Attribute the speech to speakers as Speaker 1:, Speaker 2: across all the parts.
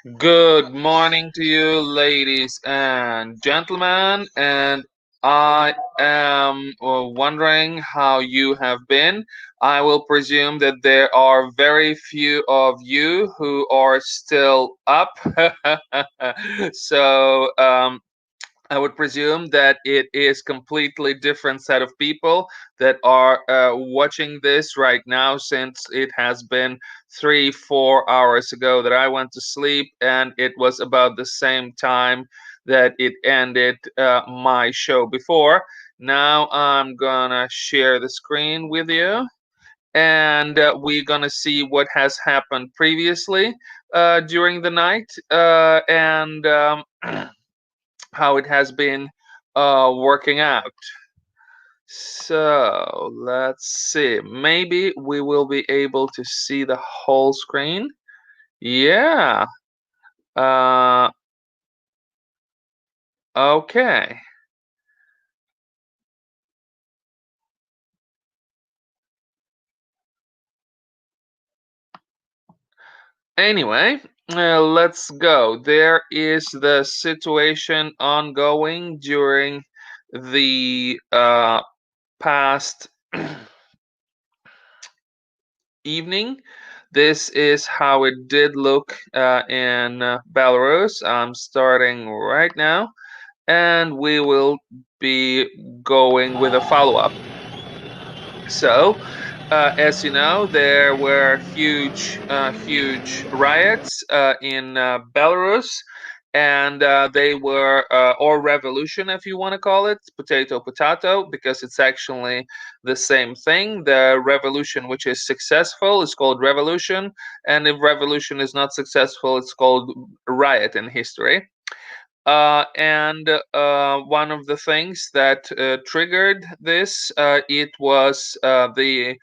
Speaker 1: Good morning to you, ladies and gentlemen, and I am wondering how you have been. I will presume that there are very few of you who are still up. So, I would presume that it is completely different set of people that are watching this right now, since it has been 3 4 hours ago that I went to sleep, and it was about the same time that it ended my show before. Now I'm gonna share the screen with you, and we're gonna see what has happened previously during the night, and how it has been working out. So let's see. Maybe we will be able to see the whole screen. Yeah. Uh, okay. Anyway, let's go. There is the situation ongoing during the past evening. This is how it did look in Belarus. I'm starting right now, and we will be going with a follow up. So, as you know, there were huge riots in Belarus, and they were, or revolution, if you want to call it, potato, because it's actually the same thing. The revolution which is successful is called revolution, and if revolution is not successful, it's called riot in history. And one of the things that triggered this, it was the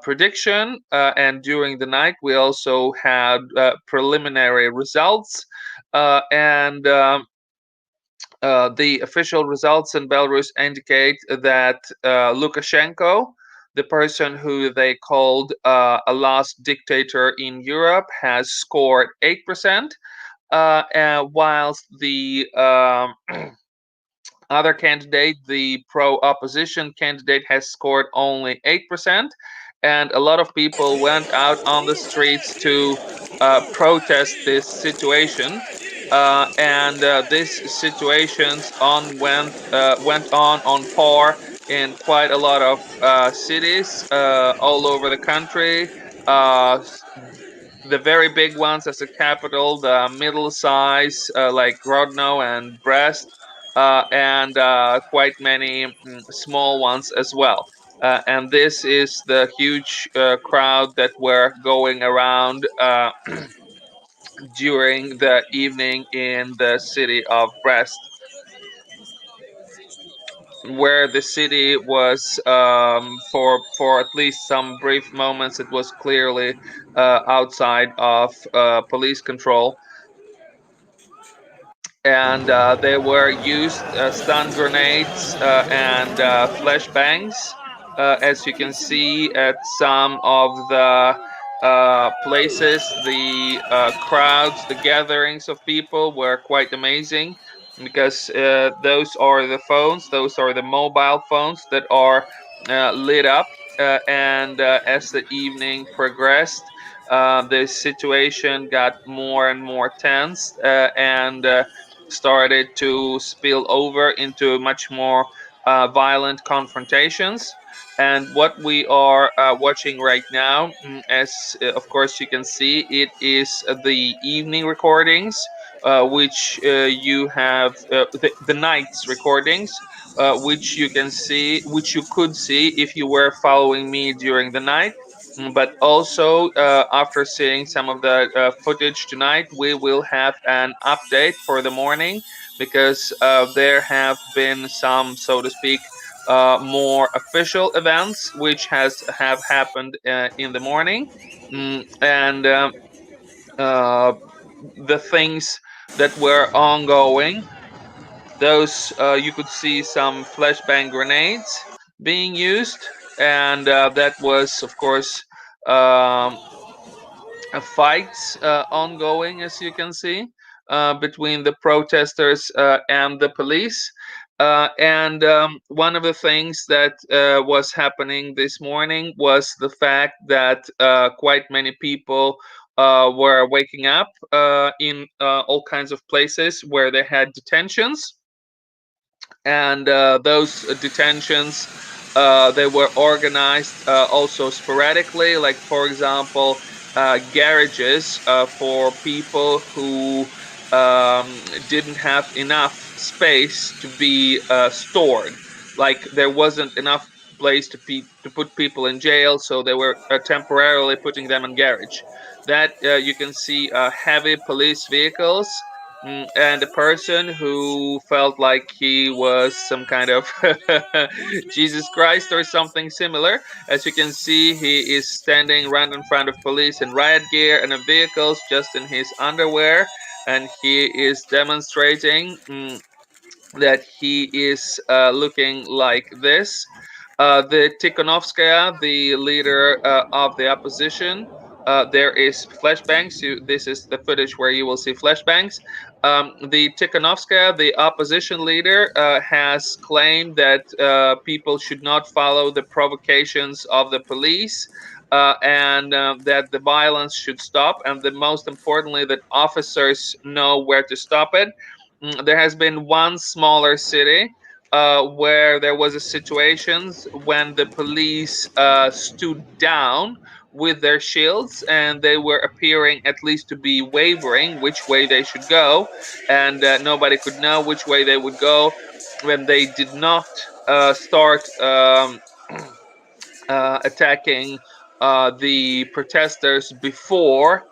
Speaker 1: prediction, and during the night we also had preliminary results, and the official results in Belarus indicate that Lukashenko, the person who they called a last dictator in Europe, has scored 8%, whilst the other candidate, the pro opposition candidate, has scored only 8%. And a lot of people went out on the streets to protest this situation. And this situations went on par in quite a lot of cities all over the country. Uh, the very big ones as a capital, the middle size like Grodno and Brest, and quite many small ones as well. And this is the huge crowd that were going around during the evening in the city of Brest, where the city was, for at least some brief moments, it was clearly outside of police control, and they were used stun grenades and flashbangs. As you can see at some of the places, the crowds, the gatherings of people were quite amazing, because those are the phones, those are the mobile phones that are lit up. And as the evening progressed, the situation got more and more tense, and started to spill over into much more violent confrontations. And what we are watching right now, as of course you can see, it is the evening recordings, which you have, the night's recordings, which you can see, which you could see if you were following me during the night. But also, after seeing some of the footage tonight, we will have an update for the morning, because there have been some, so to speak, more official events which have happened in the morning. And uh, the things that were ongoing, those, you could see some flashbang grenades being used, and that was, of course, um, fights ongoing, as you can see, between the protesters and the police. And one of the things that was happening this morning was the fact that quite many people were waking up in all kinds of places where they had detentions, and those detentions, they were organized also sporadically, like for example garages for people who didn't have enough space to be stored, like there wasn't enough place to put people in jail, so they were temporarily putting them in garage. That you can see heavy police vehicles, and a person who felt like he was some kind of Jesus Christ or something similar. As you can see, he is standing right in front of police in riot gear and vehicles, just in his underwear, and he is demonstrating that he is looking like this. The Tikhonovskaya, the leader of the opposition, there is flashbangs. This is the footage where you will see flashbangs. The Tikhonovskaya, the opposition leader, has claimed that people should not follow the provocations of the police. And that the violence should stop, and the most importantly, that officers know where to stop it. There has been one smaller city where there was a situations when the police stood down with their shields, and they were appearing at least to be wavering which way they should go, and nobody could know which way they would go when they did not start attacking the protesters before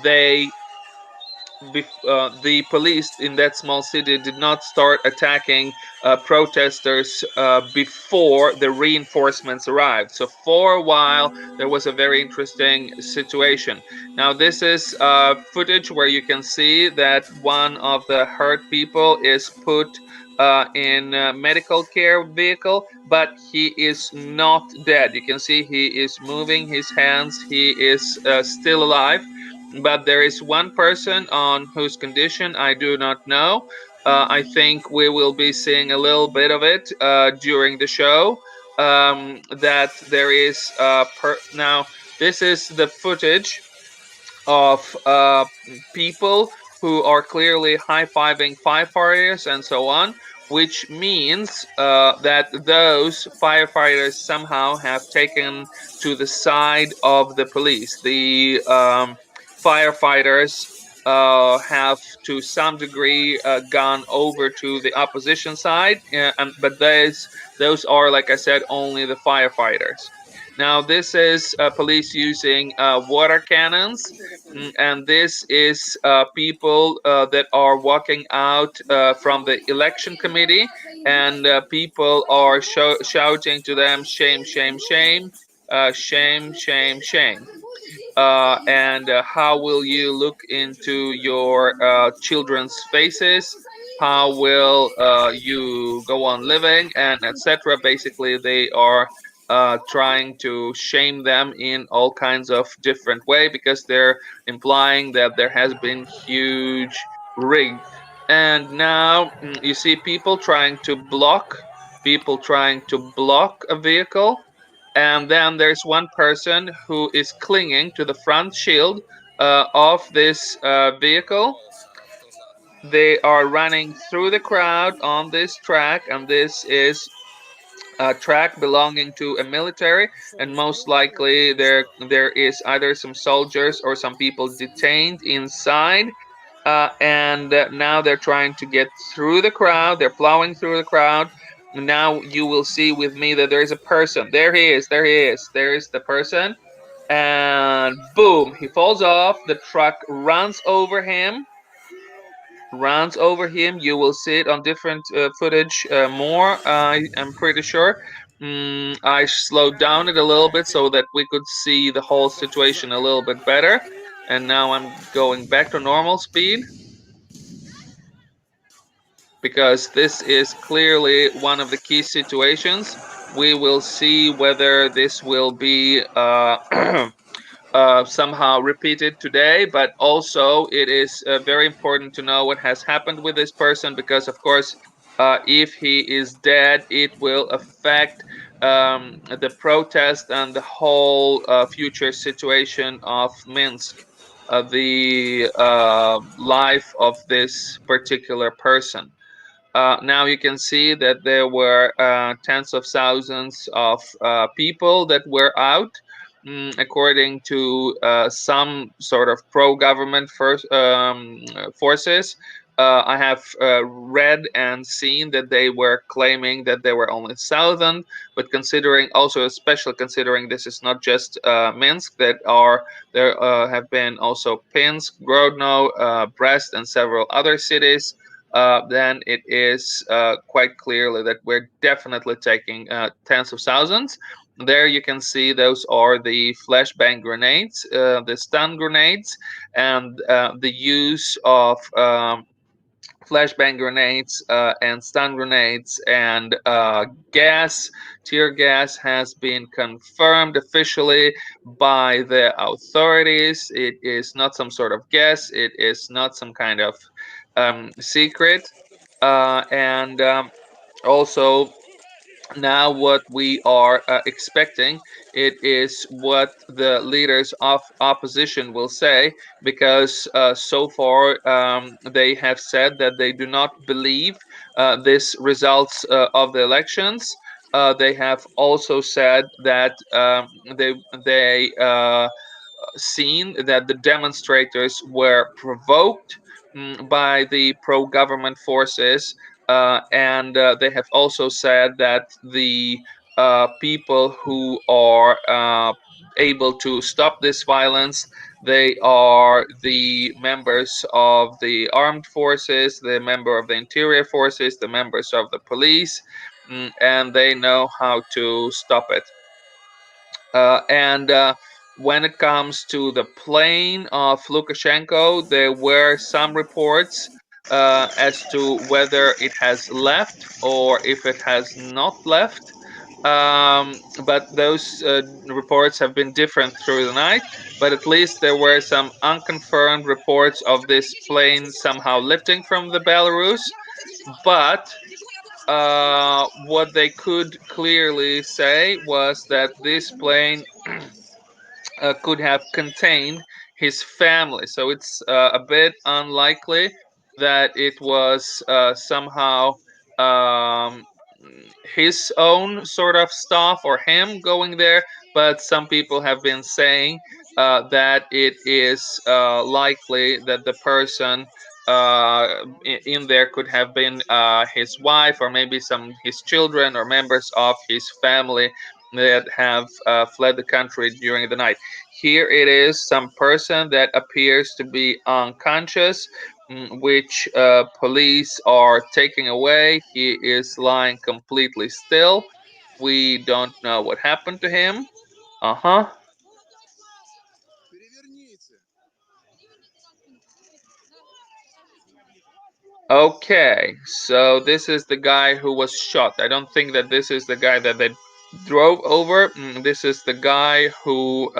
Speaker 1: they the police in that small city did not start attacking protesters before the reinforcements arrived. So for a while, there was a very interesting situation. Now, this is footage where you can see that one of the hurt people is put in a medical care vehicle, but he is not dead. You can see he is moving his hands. He is still alive, but there is one person on whose condition I do not know. I think we will be seeing a little bit of it during the show. That there is now. This is the footage of people who are clearly high-fiving firefighters and so on, which means that those firefighters somehow have taken to the side of the police. The firefighters have to some degree gone over to the opposition side, but those are, like I said, only the firefighters. Now, this is police using water cannons, and this is people that are walking out from the election committee, and people are shouting to them, shame, shame, shame, shame, shame, shame. And how will you look into your children's faces? How will you go on living, and etc. Basically, they are trying to shame them in all kinds of different way, because they're implying that there has been huge rig. And now you see people trying to block a vehicle, and then there's one person who is clinging to the front shield of this vehicle. They are running through the crowd on this track, and this is a track belonging to a military, and most likely there is either some soldiers or some people detained inside. And now they're trying to get through the crowd. They're plowing through the crowd. Now you will see with me that there is a person. There he is. There he is. There is the person. And boom, he falls off. The truck runs over him. You will see it on different footage more, I am pretty sure. I slowed down it a little bit so that we could see the whole situation a little bit better. And now I'm going back to normal speed, because this is clearly one of the key situations. We will see whether this will be somehow repeated today, but also it is very important to know what has happened with this person because, of course, if he is dead, it will affect the protest and the whole future situation of Minsk, the life of this particular person. Now you can see that there were tens of thousands of people that were out, according to some sort of pro-government forces. I have read and seen that they were claiming that there were only 1,000, but considering also, especially considering this is not just Minsk, that are there have been also Pinsk, Grodno, Brest, and several other cities. Then it is quite clearly that we're definitely taking tens of thousands. There you can see those are the flashbang grenades, the stun grenades, and the use of flashbang grenades and stun grenades and gas, tear gas has been confirmed officially by the authorities. It is not some sort of guess, it is not some kind of secret. And Also, now what we are expecting, it is what the leaders of opposition will say, because so far they have said that they do not believe this results of the elections. They have also said that they seen that the demonstrators were provoked by the pro government forces, and they have also said that the people who are able to stop this violence, they are the members of the armed forces, the member of the interior forces, the members of the police, and they know how to stop it. And When it comes to the plane of Lukashenko, there were some reports as to whether it has left or if it has not left. But those reports have been different through the night. But at least there were some unconfirmed reports of this plane somehow lifting from the Belarus. But what they could clearly say was that this plane could have contained his family. So it's a bit unlikely that it was somehow um, his own sort of stuff or him going there. But some people have been saying that it is likely that the person in there could have been his wife or maybe some his children or members of his family that have fled the country during the night. Here it is some person that appears to be unconscious, which police are taking away. He is lying completely still. We don't know what happened to him. Uh huh. Okay, so this is the guy who was shot. I don't think that this is the guy that they drove over. This is the guy who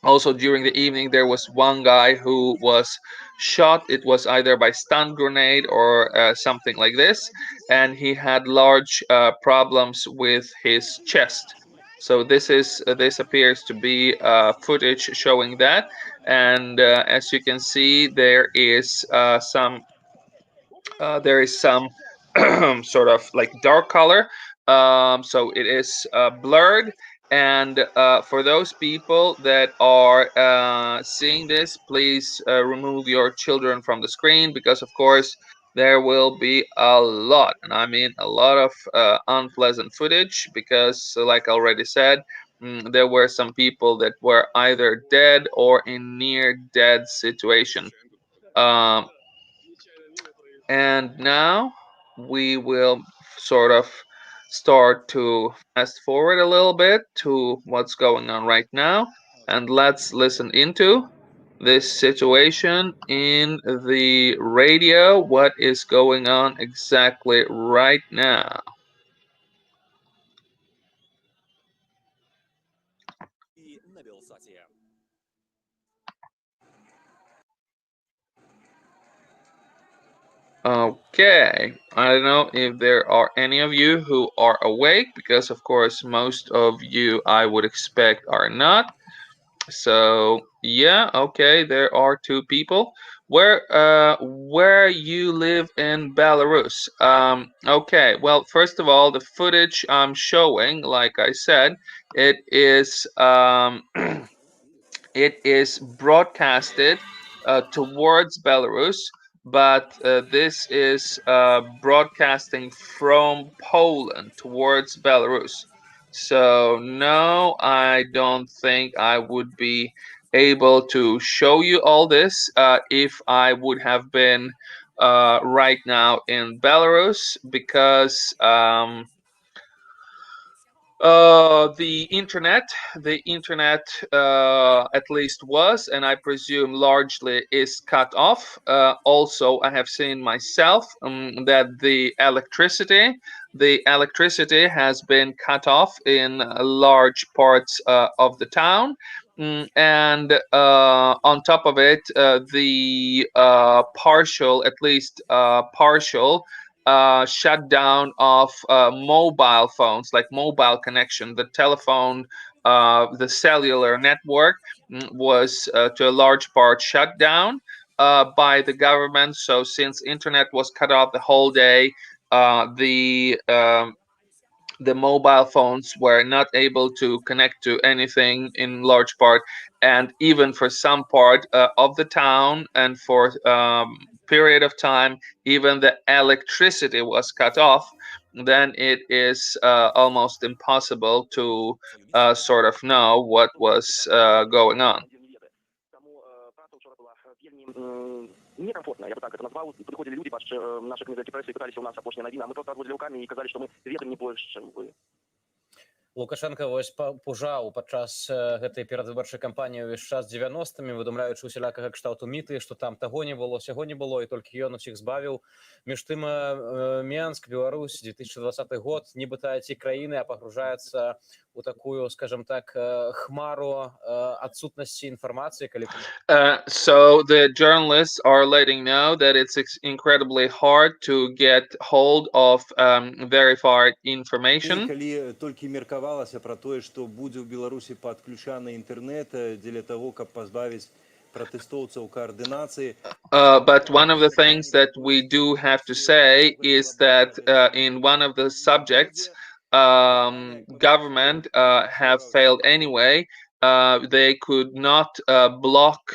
Speaker 1: also, during the evening, there was one guy who was shot. It was either by stun grenade or something like this, and he had large problems with his chest. So this appears to be footage showing that, and as you can see, there is some sort of like dark color, so it is blurred. And for those people that are seeing this, please remove your children from the screen, because of course there will be a lot, and I mean a lot of unpleasant footage, because like I already said, there were some people that were either dead or in near dead situation. um, and now we will sort of start to fast forward a little bit to what's going on right now. And let's listen into this situation in the radio. What is going on exactly right now? Okay, I don't know if there are any of you who are awake, because of course most of you I would expect are not. So yeah, okay, there are two people. Where you live in Belarus? Okay, well, first of all, the footage I'm showing, like I said, it is it is broadcasted towards Belarus, but this is broadcasting from Poland towards Belarus. So, no, I don't think I would be able to show you all this if I would have been right now in Belarus, because the internet, at least was, and I presume largely is cut off. Also, I have seen myself that the electricity has been cut off in large parts of the town. And on top of it, the partial, at least partial, shutdown of mobile phones, like mobile connection. The telephone, the cellular network was to a large part shut down by the government. So since internet was cut off the whole day, the mobile phones were not able to connect to anything in large part, and even for some part of the town, and for period of time, even the electricity was cut off. Then it is almost impossible to sort of know what was going on.
Speaker 2: Некомфортно, я бы так это назвал. Подходили люди, наши организации прессы, и пытались у нас апошнія навіна. Мы просто отводили руками и казали, что мы ведаем не больше, чем вы.
Speaker 3: Лукашенко вось пужаў падчас гэтай перадвыбарчай кампаніі ўвесь час 90-мі, выдумляючы усялякага кшталту міты, што там таго не было, сяго не было, і толькі ён усіх збавіў. Між тым, Менск, Беларусь, 2020 год, нібыта ці краіны, а пагружаецца у такую, скажем так, хмару адсутнасці інфармацыі, калі...
Speaker 1: So the journalists are letting know that it's incredibly hard to get hold of verified information.
Speaker 4: Калі толькі меркавалася пра тое, што будзе ў Беларусі падключаны інтэрнэт дзеля таго, каб пазбавіць пратэстоўцаў координации.
Speaker 1: But one of the things that we do have to say is that in one of the subjects, government have failed anyway. They could not block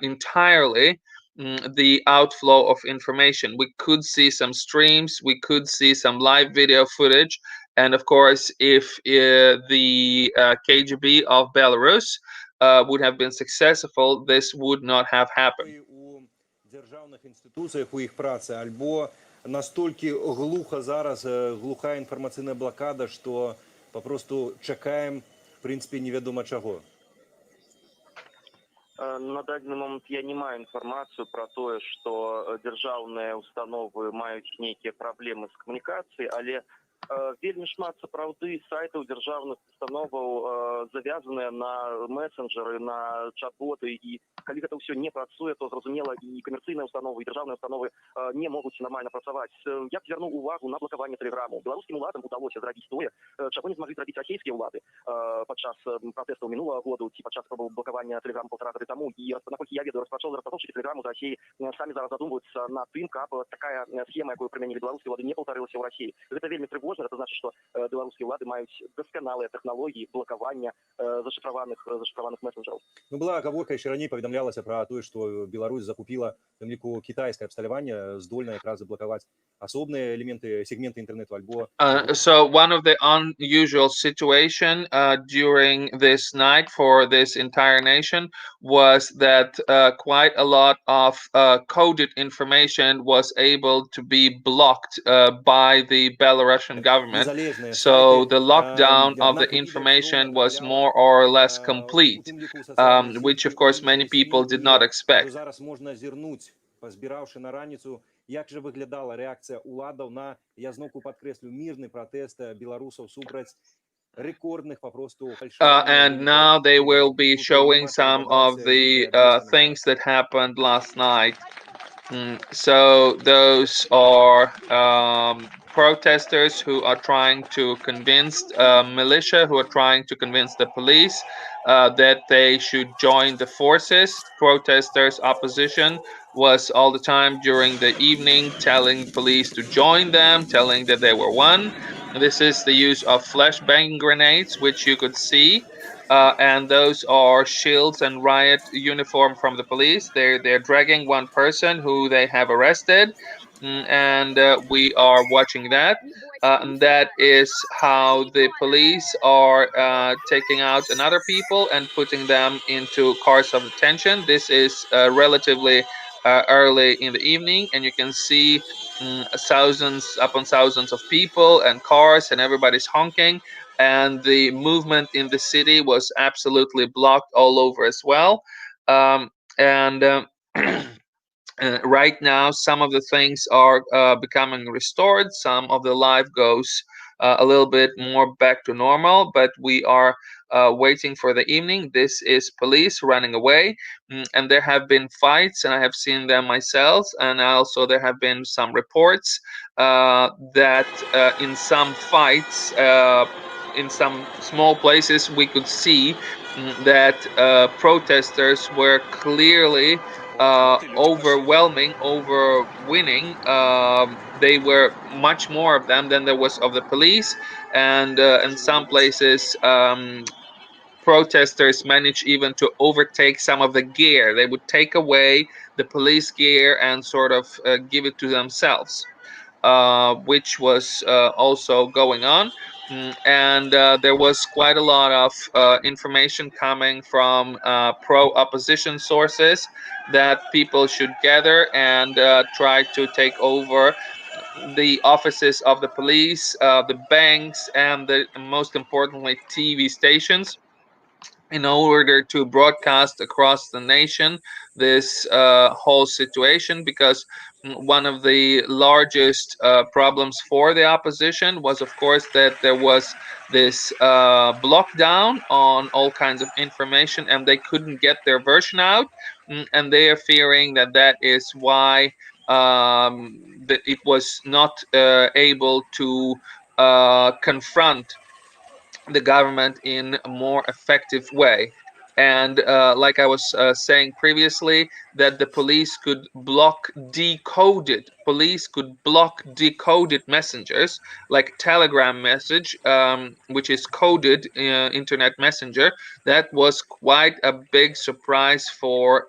Speaker 1: entirely the outflow of information. We could see some streams, we could see some live video footage, and of course, if the KGB of Belarus would have been successful, this would not have happened.
Speaker 4: У дзяржаўных інстытуцыях у іх працы альбо настолькі глуха зараз, глухая інфармацыйная блакада, што папросту чакаем, в прынцыпе, невядома чаго.
Speaker 2: На дадзены момант я не маю інфармацыю пра тое, што дзяржаўныя установы маюць нейкія праблемы з камунікацыяй, але вельмі шмат сапраўды сайтаў дзяржаўных установаў завязаныя на месенджеры, на чат-боты, і калі гэта ўсё не працуе, то зразумела і камерцыйныя установы, і дзяржаўныя установы не могуць нармальна працаваць. Я б звярнуў увагу на блакаванне тэлеграму. Беларускім уладам удалося зрабіць тое, чаго не змаглі зрабіць расійскія ўлады падчас пратэстаў мінулага году ці падчас спробаў блакавання тэлеграму 1,5 гады таму. І наколькі я ведаю, распрацоўшчыкі тэлеграму з Расіі самі зараз задумваюцца над тым, каб такая схема, якую прымянілі беларускія ўлады, не паўтарылася ў Расіі. Гэта вельмі трывожна. Это значит, что белорусские влады маюць досконалые технологии блокавання зашифрованных мессенджеров.
Speaker 4: Ну, была оговорка, еще ранее поведомлялася про то, что Беларусь закупила в ліку китайское абсталяванне, здольна якраз заблокаваць асобныя элементы, сегменты интернету альбо...
Speaker 1: So one of the unusual situation during this night for this entire nation was that quite a lot of coded information was able to be blocked by the Belarusian government. So the lockdown of the information was more or less complete, which of course many people did not expect.
Speaker 4: Зараз можна зірнуць, пазбіраўшы на раніцу, як жа выглядала рэакцыя ўладаў на, я зноўку падкрэслю, мірны пратэст беларусаў супраць рэкордных папросту фальшыванняў.
Speaker 1: And now they will be showing some of the things that happened last night. So those are protesters who are trying to convince militia, who are trying to convince the police that they should join the forces. Protesters' opposition was all the time during the evening telling police to join them, telling that they were one. This is the use of flashbang grenades, which you could see, and those are shields and riot uniform from the police. They're dragging one person who they have arrested, and we are watching that. And that is how the police are taking out another people and putting them into cars of detention. This is relatively early in the evening, and you can see thousands upon thousands of people and cars, and everybody's honking, and the movement in the city was absolutely blocked all over as well. And Right now, some of the things are becoming restored. Some of the life goes a little bit more back to normal, but we are waiting for the evening. This is police running away, and there have been fights, and I have seen them myself. And also, there have been some reports that in some fights, in some small places, we could see that protesters were clearly overwhelming, over winning. They were much more of them than there was of the police, and in some places, protesters managed even to overtake some of the gear. They would take away the police gear and sort of give it to themselves, which was also going on. And there was quite a lot of information coming from pro opposition sources that people should gather and try to take over the offices of the police, the banks, and most importantly, TV stations, in order to broadcast across the nation this whole situation, because one of the largest problems for the opposition was, of course, that there was this lockdown on all kinds of information, and they couldn't get their version out. And they are fearing that that is why that it was not able to confront the government in a more effective way. And like I was saying previously, that the police could block decoded messengers, like Telegram message, which is coded internet messenger. That was quite a big surprise for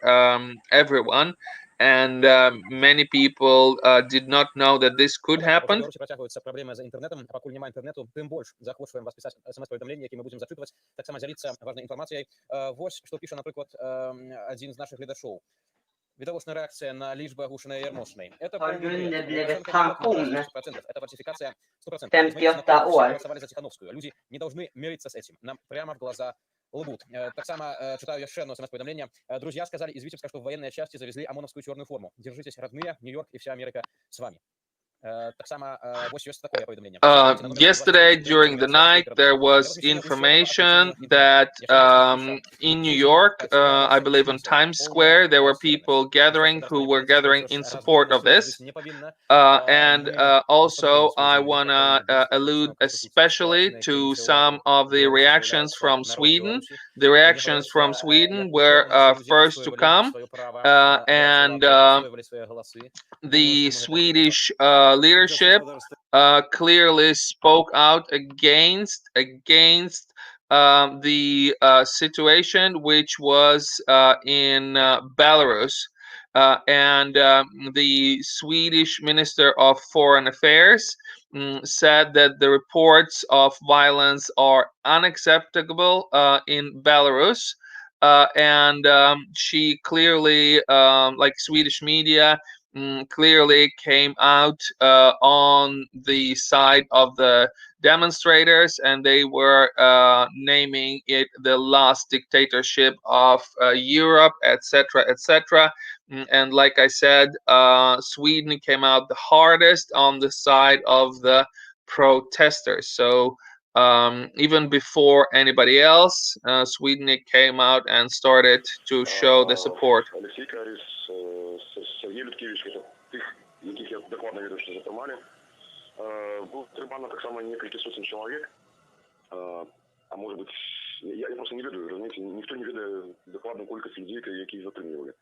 Speaker 1: everyone, and many people did not know that this could
Speaker 3: Ну так, у
Speaker 1: happen.
Speaker 3: Беларусі працягваюцца праблемы з інтэрнэтам. Пакуль няма інтэрнэту, тым больш захвочваем вас пісаць смс-паведамленні, які мы будзем зачытваць, таксама дзяліцца важнай інфармацыяй. Вось што піша, напрыклад, адзін з нашых гледачоў. Відавочная реакция на лишь бы оглушенной Ермошиной. Это полный бред.
Speaker 5: Följande blev ett
Speaker 3: Лукашенко не мог набрать
Speaker 5: sanktioner
Speaker 3: 60%. Это фальсификация 100%. Из моих
Speaker 5: 58
Speaker 3: знакомых все
Speaker 5: år.
Speaker 3: голосовали за Тихановскую. Люди не должны мириться с этим. Нам прямо в глаза лгут. Так само читаю еще одно смс-поведомление. Друзья сказали из Витебска, что в военные части завезли ОМОНовскую черную форму. Держитесь, родные, Нью-Йорк и вся Америка с вами.
Speaker 1: Yesterday during the night, there was information that in New York, I believe on Times Square, there were people gathering who were gathering in support of this. And also, I want to allude especially to some of the reactions from Sweden. The reactions from Sweden were first to come, and the Swedish leadership clearly spoke out against the situation which was in Belarus. And the Swedish Minister of Foreign Affairs said that the reports of violence are unacceptable in Belarus. And she clearly, like Swedish media, clearly came out on the side of the demonstrators, and they were naming it the last dictatorship of Europe, etc., etc. And like I said, Sweden came out the hardest on the side of the protesters. So even before anybody else, Sweden came out and started to show the support.
Speaker 5: Сергій Людкевич, яких я докладно веду, що затримали. Було затримано так само несколько сотен чоловік. А может быть, я просто не ведаю, розумієте, ніхто не ведає докладну кількість людей, яких затримували.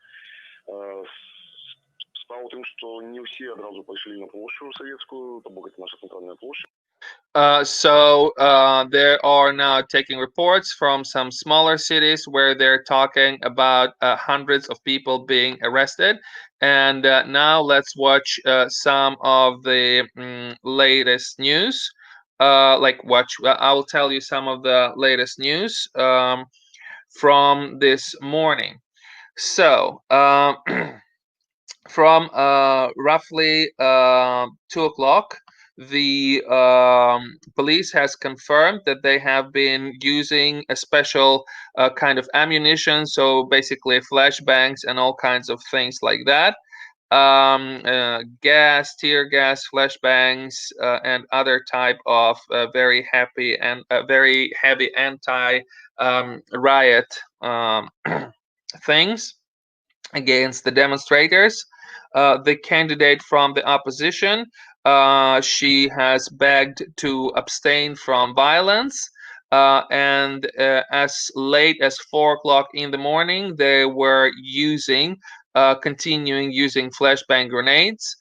Speaker 5: Справа в том, что не все одразу пошли на площадь советскую, то это наша центральная площадь.
Speaker 1: There are now taking reports from some smaller cities where they're talking about hundreds of people being arrested. And now let's watch some of the latest news. I will tell you some of the latest news from this morning. So, from roughly 2 o'clock, the police has confirmed that they have been using a special kind of ammunition, so basically flashbangs and all kinds of things like that. Gas, tear gas, flashbangs, and other type of very heavy anti riot things against the demonstrators. The candidate from the opposition, she has begged to abstain from violence. And as late as 4 o'clock in the morning, they were continuing using flashbang grenades.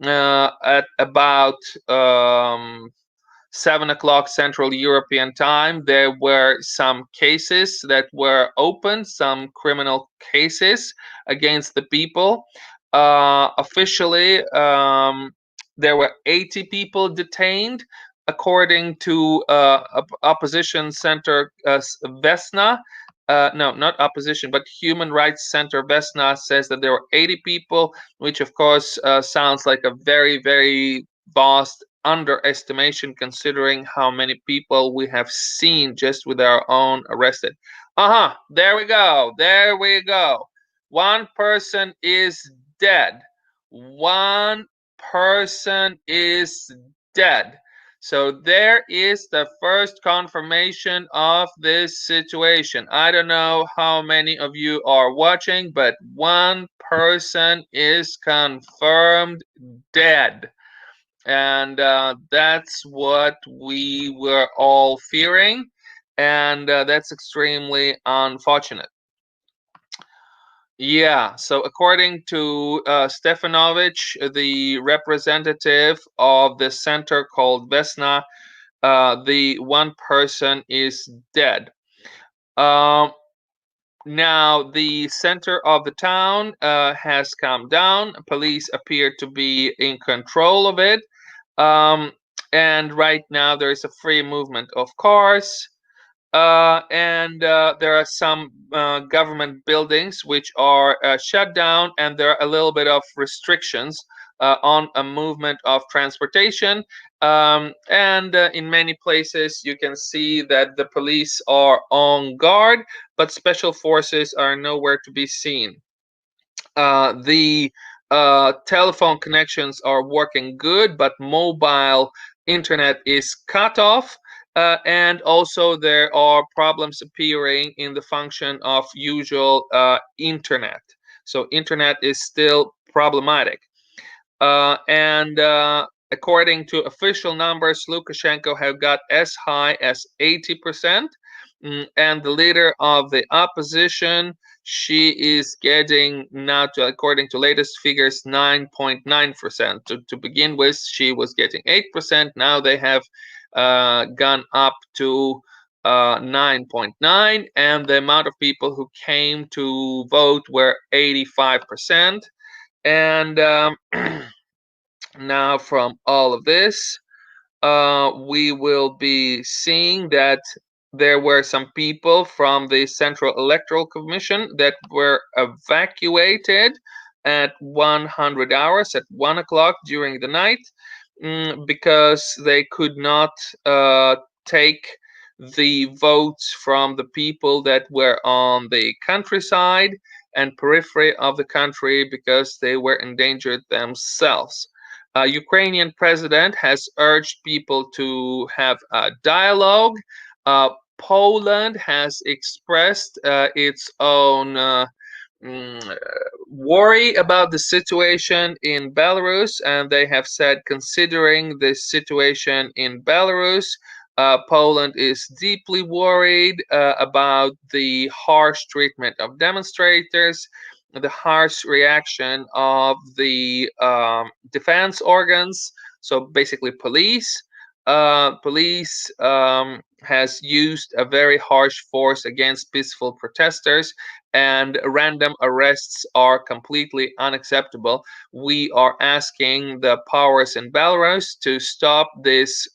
Speaker 1: At about 7 o'clock Central European time, there were some cases that were opened, some criminal cases against the people. Officially, there were 80 people detained, according to opposition center Vesna. No, not opposition, but Human Rights Center Vesna says that there were 80 people, which of course sounds like a very, very vast underestimation considering how many people we have seen just with our own arrested. There we go. There we go. One person is dead. One person is dead. So there is the first confirmation of this situation. I don't know how many of you are watching, but one person is confirmed dead. And that's what we were all fearing, and that's extremely unfortunate. Yeah, so according to Stefanovic, the representative of the center called Vesna, the one person is dead. Now, the center of the town has come down. Police appear to be in control of it. And right now, there is a free movement of cars. And there are some government buildings which are shut down, and there are a little bit of restrictions on a movement of transportation. And in many places, you can see that the police are on guard, but special forces are nowhere to be seen. The telephone connections are working good, but mobile internet is cut off. And also there are problems appearing in the function of usual internet. So internet is still problematic. And according to official numbers, Lukashenko have got as high as 80%. And the leader of the opposition, she is getting now, according to latest figures, 9.9%. To begin with, she was getting 8%. Now they have gone up to 9.9, and the amount of people who came to vote were 85%. And now from all of this, we will be seeing that there were some people from the Central Electoral Commission that were evacuated at 100 hours, at 1 o'clock during the night, because they could not take the votes from the people that were on the countryside and periphery of the country because they were endangered themselves. Ukrainian president has urged people to have a dialogue. Poland has expressed its own worry about the situation in Belarus, and they have said, considering the situation in Belarus, Poland is deeply worried about the harsh treatment of demonstrators, the harsh reaction of the defense organs, so basically police. Police has used a very harsh force against peaceful protesters, and random arrests are completely unacceptable. We are asking the powers in Belarus to stop this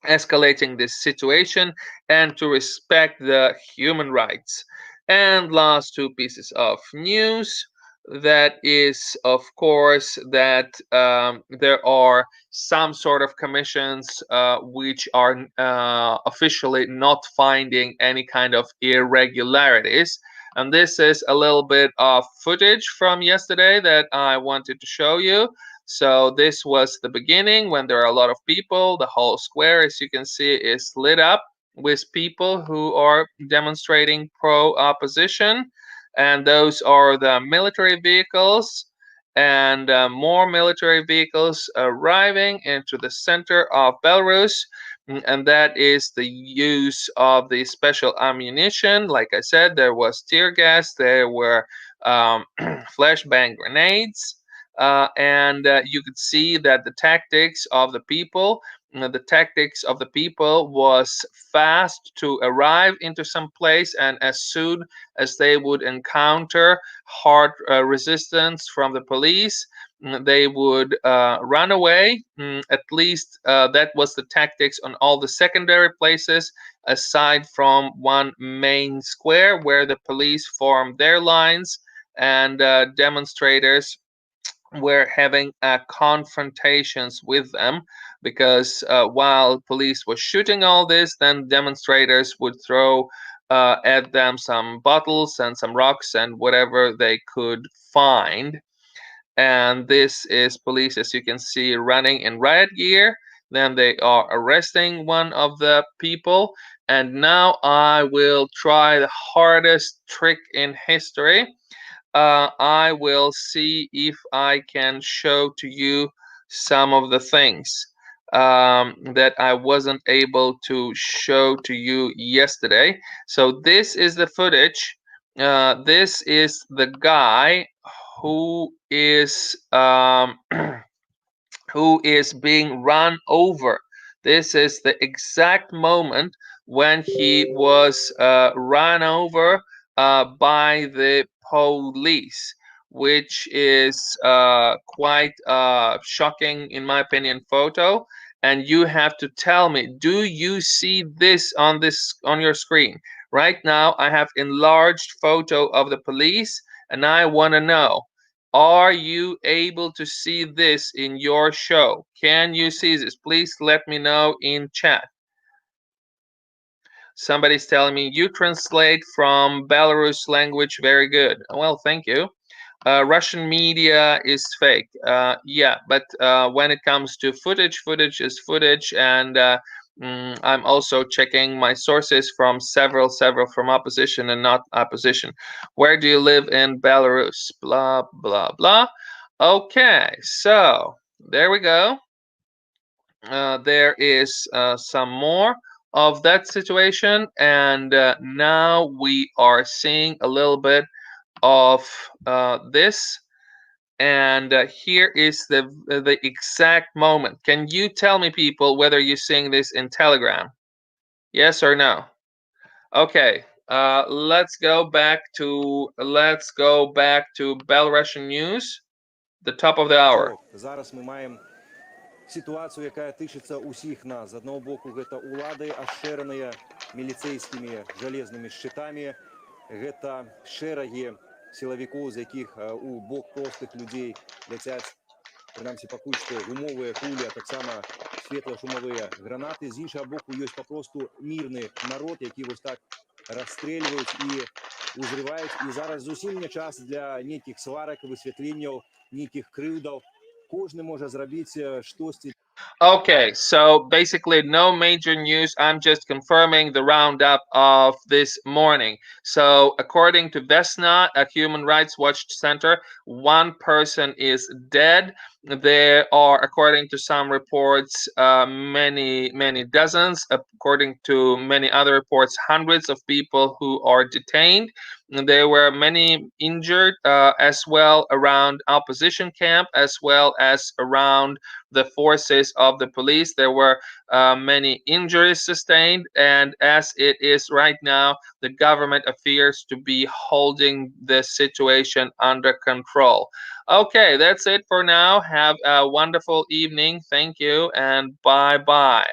Speaker 1: escalating this situation and to respect the human rights. And last two pieces of news, that is, of course, that there are some sort of commissions which are officially not finding any kind of irregularities. And this is a little bit of footage from yesterday that I wanted to show you. So this was the beginning when there are a lot of people. The whole square, as you can see, is lit up with people who are demonstrating pro opposition. And those are the military vehicles, and more military vehicles arriving into the center of Belarus. And that is the use of the special ammunition. Like I said, there was tear gas, there were flashbang grenades, and you could see that the tactics of the people was fast to arrive into some place, and as soon as they would encounter hard resistance from the police, they would run away. At least that was the tactics on all the secondary places, aside from one main square where the police formed their lines, and demonstrators were having confrontations with them, because while police was shooting all this, then demonstrators would throw at them some bottles and some rocks and whatever they could find. And this is police, as you can see, running in riot gear. Then they are arresting one of the people. And now I will try the hardest trick in history. I will see if I can show to you some of the things that I wasn't able to show to you yesterday. So this is the footage. This is the guy who is who is being run over. This is the exact moment when he was run over by the police, which is quite shocking, in my opinion, photo. And you have to tell me, do you see this on your screen? Right now, I have enlarged photo of the police, and I want to know, are you able to see this in your show? Can you see this? Please let me know in chat. Somebody's telling me you translate from Belarus language very good. Well, thank you. Russian media is fake. Yeah, but when it comes to footage, footage is footage, and I'm also checking my sources from several from opposition and not opposition. Where do you live in Belarus? Blah blah blah. Okay, so there we go. There is some more of that situation, and now we are seeing a little bit of this. And here is the exact moment. Can you tell me, people, whether you're seeing this in Telegram? Yes or no? Okay. Let's go back to Belarusian news. The top of the hour.
Speaker 4: Зараз мы маем ситуацию, якая тычыцца ўсіх нас. З аднаго боку, гэта улады, ашчэраныя міліцэйскімі жалезнымі шчытамі. Гэта шэрагі сілавікоў, з якіх у бок простых людзей ляцяць, прынамсі пакуль што, гумовыя кулі, а таксама светла-шумавыя гранаты. З іншага боку, ёсць папросту мірны народ, які вось так расстрэльваюць і узрываюць. І зараз зусім не час для нейкіх сварак, высвятленняў, нейкіх крыўдаў. Кожны можа зрабіць штосьці.
Speaker 1: Okay, so basically no major news. I'm just confirming the roundup of this morning. So according to Vesna, a Human Rights Watch Center, one person is dead. There are, according to some reports, many dozens. According to many other reports, hundreds of people who are detained. There were many injured as well around opposition camp, as well as around the forces of the police. There were many injuries sustained, and as it is right now, the government appears to be holding the situation under control. Okay, that's it for now. Have a wonderful evening. Thank you, and bye bye.